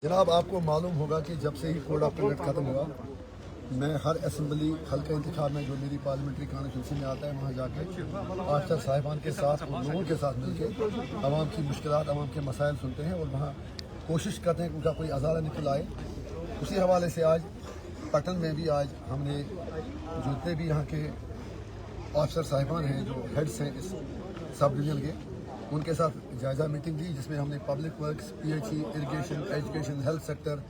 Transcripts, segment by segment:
जनाब आपको मालूम होगा कि जब से ही कोड ऑफ कंडक्ट खत्म हुआ, मैं हर असम्बली हल्का इंतखाब में जो मेरी पार्लियामेंट्री कॉन्स्टिट्यूंसी में आता है वहाँ जाके ऑफिसर साहिबान के साथ और लोगों के साथ मिलकर आवाम की मुश्किलात, आवाम के मसाइल सुनते हैं और वहाँ कोशिश करते हैं कि उनका कोई अज़ारा निकल आए। उसी हवाले से आज पटन में भी आज हमने जितने भी यहाँ के ऑफिसर साहिबान हैं, जो हेड्स हैं इस सब डिवीजन के, उनके साथ जायज़ा मीटिंग ली, जिसमें हमने public works, PHE, irrigation, education, health sector,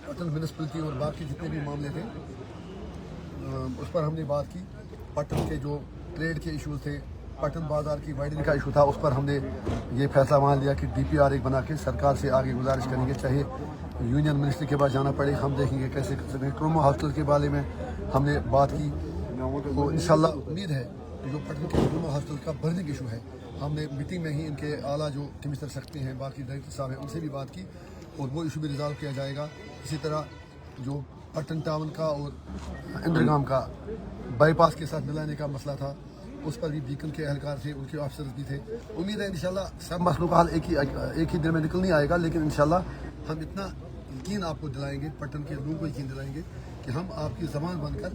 Patan municipality और बाकी जितने भी मामले थे उस पर हमने बात की। पटन के जो ट्रेड के इशूज़ थे, पटन बाज़ार की वाइडनिंग का इशू था, उस पर हमने ये फैसला वहाँ लिया कि DPR एक बना के सरकार से आगे गुजारिश करेंगे, चाहे यूनियन मिनिस्ट्री के पास जाना पड़े, हम देखेंगे कैसे कर सकते हैं। ट्रोमा हॉस्टल के बारे में हमने बात की, तो इंशाल्लाह उम्मीद है कि जो पटन के ट्रोमा हॉस्टल का बर्निंग इशू है, हमने मीटिंग में ही इनके आला जो कमिश्नर सकते हैं, बाकी डायरेक्टर साहब हैं, उनसे भी बात की और वो इशू भी रिजॉल्व किया जाएगा। इसी तरह जो पटन टाउन का और इंद्रगाम का बाईपास के साथ मिलाने का मसला था, उस पर भी बीकन के अहलकार थे, उनके ऑफिसर्स भी थे। उम्मीद है इंशाल्लाह सब मसलों का हल एक ही दिन में निकल नहीं आएगा, लेकिन इंशाल्लाह हम इतना यकीन आपको दिलाएंगे, पटन के लोगों को यकीन दिलाएंगे कि हम आपकी ज़बान बनकर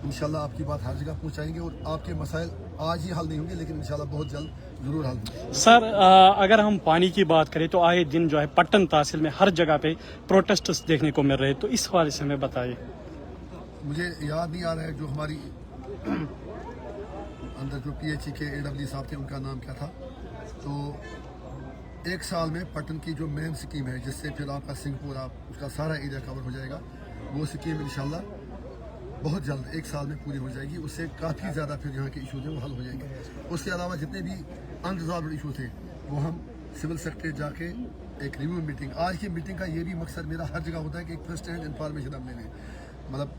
इंशाल्लाह आपकी बात हर जगह पहुंचाएंगे और आपके मसाइल आज ही हल नहीं होंगे, लेकिन इंशाल्लाह बहुत जल्द जरूर हल होंगे। सर अगर हम पानी की बात करें तो आए दिन जो है पट्टन तहसील में हर जगह पे प्रोटेस्ट्स देखने को मिल रहे हैं, तो इस हवाले से हमें बताइए। मुझे याद नहीं आ रहा है जो हमारी अंदर जो PHE के AW साहब थे, उनका नाम क्या था। तो एक साल में पटन की जो मेन स्कीम है, जिससे फिर आपका सिंहपुर आप उसका सारा एरिया कवर हो जाएगा, वो स्कीम इंशाल्लाह बहुत जल्द एक साल में पूरी हो जाएगी। उससे काफ़ी ज़्यादा फिर यहाँ के इशूज़ हैं वो हल हो जाएंगे। उसके अलावा जितने भी अनरिजॉल्व इशू थे वो हम सिविल सेक्रेटरी जाके एक रिव्यू मीटिंग, आज की मीटिंग का ये भी मकसद मेरा हर जगह होता है कि एक फर्स्ट हैंड इंफॉर्मेशन हम ले लें, मतलब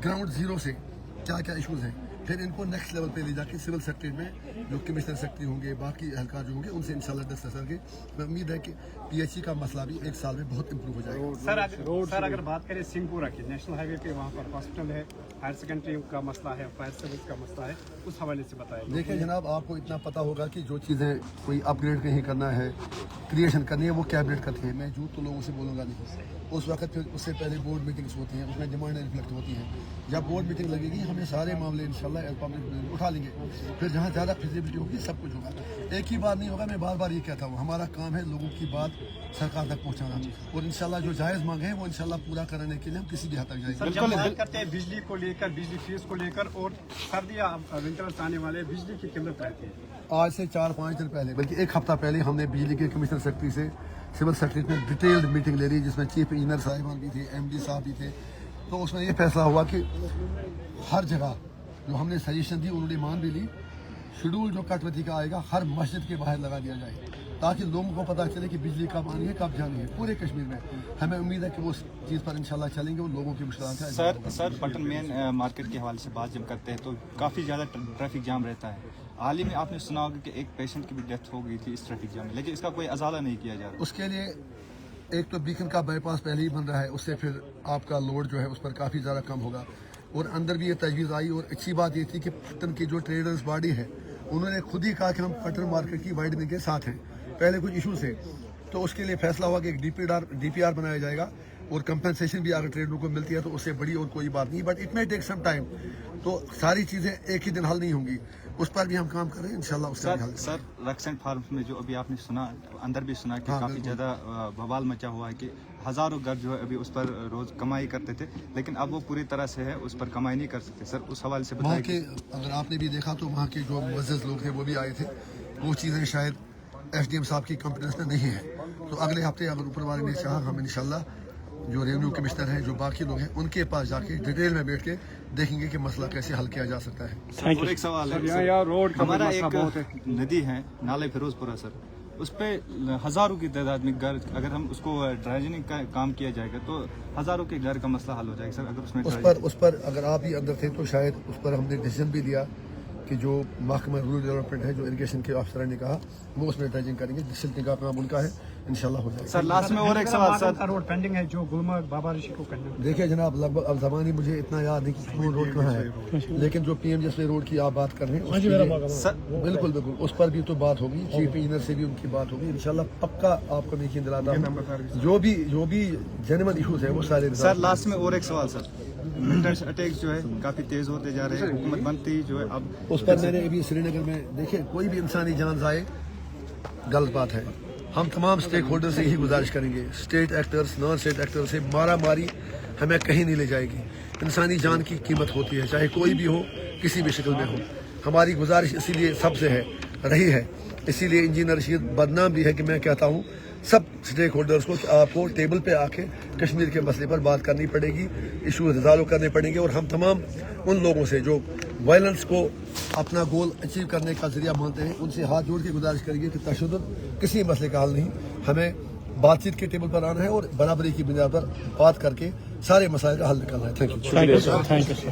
ग्राउंड जीरो से क्या क्या इशूज़ हैं, फिर इनको नेक्स्ट लेवल पे ले जाके सिविल सेक्रेटरी में जो कमिश्नर सेक्रेटरी होंगे, बाकी एहलकार जो होंगे, उनसे इंशाल्लाह डिस्कस करके मैं उम्मीद है कि PHE का मसला भी एक साल में बहुत इंप्रूव हो जाएगा। सर अगर बात करें सिंहपुरा की, नेशनल हाईवे पे वहाँ पर हॉस्पिटल है, हायर सेकेंडरी का मसला है, फायर सर्विस का मसला है, उस हवाले से बताइए। देखिए जनाब, आपको इतना पता होगा कि जो चीज़ें कोई अपग्रेड कहीं करना है, क्रिएशन करनी है, वो कैबिनेट करती है। मैं झूठ तो लोगों से बोलूँगा नहीं। उस वक्त फिर उससे पहले बोर्ड मीटिंग्स होती हैं, उसमें डिमांडें रिफ्लेक्ट होती हैं। जब बोर्ड मीटिंग लगेगी हमें सारे मामले इंशाल्लाह पब्लिक उठा लेंगे, फिर जहाँ ज़्यादा फिजिबिलिटी होगी सब कुछ होगा। एक ही बात नहीं होगा, मैं बार बार ये कहता हूँ, हमारा काम है लोगों की बात सरकार तक पहुँचाना, और इंशाल्लाह जो जायज़ मांगे हैं वो इंशाल्लाह पूरा करने के लिए हम किसी भी हद तक जाएंगे। जब बात करते हैं बिजली को लेकर, बिजली फीस को लेकर, और सर्दियाँ विंटर्स आने वाले, बिजली की किल्लत रहती है। आज से 4-5 दिन पहले, बल्कि एक हफ्ता पहले, हमने बिजली के कमिश्नर सेक्रेटरी से सिविल सेक्रेटरी में डिटेल्ड मीटिंग ले ली, जिसमें चीफ इंजीनियर साहिबान भी थे, MD साहब भी थे। तो उसमें ये फैसला हुआ कि हर जगह जो हमने सजेशन दी उन्होंने मान भी ली, शेड्यूल जो कटौती का आएगा हर मस्जिद के बाहर लगा दिया जाए, ताकि लोगों को पता चले कि बिजली कब आनी है, कब जानी है पूरे कश्मीर में। हमें उम्मीद है कि वो चीज़ पर इंशाल्लाह चलेंगे और लोगों की मुश्किलात है। सर पटन मेन मार्केट के हवाले से बात जब करते हैं तो काफ़ी ज़्यादा ट्रैफिक जाम रहता है। हाल ही में आपने सुना होगा कि एक पेशेंट की भी डेथ हो गई थी इस ट्रैफिक जाम में, लेकिन इसका कोई अजाला नहीं किया जा रहा। उसके लिए एक तो बीकन का बाईपास पहले ही बन रहा है, उससे फिर आपका लोड जो है उस पर काफ़ी ज़्यादा कम होगा। और अंदर भी ये तजवीज़ आई, और अच्छी बात ये थी कि पटन की जो ट्रेडर्स बॉडी है उन्होंने खुद ही कहा कि हम पटन मार्केट की वाइडनिंग के साथ हैं। पहले कुछ इशूज़ थे, तो उसके लिए फैसला हुआ कि एक DPR बनाया जाएगा, और कंपनसेशन भी अगर ट्रेडरों को मिलती है तो उससे बड़ी और कोई बात नहीं, but it may take some time. तो सारी चीज़ें एक ही दिन हल नहीं होंगी, उस पर भी हम काम कर रहे हैं इंशाल्लाह उसका भी हल। सर रक्सन फार्म में जो अभी आपने सुना, अंदर भी सुना कि काफ़ी ज़्यादा बवाल मचा हुआ है कि हज़ारों घर जो है अभी उस पर रोज़ कमाई करते थे, लेकिन अब वो पूरी तरह से है उस पर कमाई नहीं कर सकते। सर उस हवाले से वहाँ के अगर आपने भी देखा तो वहाँ के जो मुअज़्ज़ज़ लोग थे वो भी आए थे, वो चीज़ें शायद SDM साहब की कॉम्पिटेंस में नहीं है। तो अगले हफ्ते अगर ऊपर वाले ने चाहा, हम इंशाल्लाह जो रेवेन्यू कमिश्नर हैं, जो बाकी लोग हैं, उनके पास जाके डिटेल में बैठ के देखेंगे कि मसला कैसे हल किया जा सकता है। और एक सवाल है, रोड हमारा एक नदी है नाले फिरोजपुरा सर, उस पर हज़ारों की तादाद में घर, अगर हम उसको ड्राइनिंग का काम किया जाएगा तो हज़ारों के घर का मसला हल हो जाएगा सर। अगर उसमें उस पर अगर आप ही अंदर थे तो शायद उस पर हमने डिसीजन भी लिया कि जो महकमा रूरल डेवलपमेंट है, जो इरिगेशन के अफसर ने कहा वो उसमें ड्रेजिंग करेंगे। डिस्ट्रिक्ट का काम उनका है, इंशाल्लाह हो जाएगा। सर लास्ट में और एक सवाल सर, का रोड पेंडिंग है जो गुलमर्ग बाबा ऋषि को कनेक्ट। देखिए जनाब, लगभग अब ज़मानी मुझे इतना याद नहीं कि कौन रोड कहाँ है, लेकिन जो PMJSW रोड की आप बात कर रहे हैं उसके लिए सर बिल्कुल बिल्कुल उस पर भी तो बात होगी, चीफ इंजीनियर से भी उनकी बात होगी इंशाल्लाह। पक्का आपको मैं यकीन दिलाता हूँ जो भी जेन्युइन इशूज है वो सारे सर लास्ट में और एक सवाल सर, मिलिटेंट अटैक जो है काफी तेज होते जा रहे हैं, हुकूमत बनती जो है अब उस पर मैंने अभी श्रीनगर में देखिए, कोई भी इंसानी जान जाए गलत बात है। हम तमाम स्टेक होल्डर से यही गुजारिश करेंगे, state actors non state actors से मारा मारी हमें कहीं नहीं ले जाएगी। इंसानी जान की कीमत होती है, चाहे कोई भी हो, किसी भी शक्ल में हो। हमारी गुजारिश इसीलिए सबसे है रही है, इसीलिए इंजीनियर रशीद बदनाम भी है कि मैं कहता हूँ सब स्टेक होल्डर्स को कि आपको टेबल पे आके कश्मीर के मसले पर बात करनी पड़ेगी, इशू रिजॉल्व करने पड़ेंगे। और हम तमाम उन लोगों से जो वायलेंस को अपना गोल अचीव करने का जरिया मानते हैं उनसे हाथ जोड़ के गुजारिश करेंगे कि तशद्दुद किसी मसले का हल नहीं, हमें बातचीत के टेबल पर आना है और बराबरी की बुनियाद पर बात करके सारे मसाइल का हल निकालना है। Thank you. Thank you sir, thank you sir.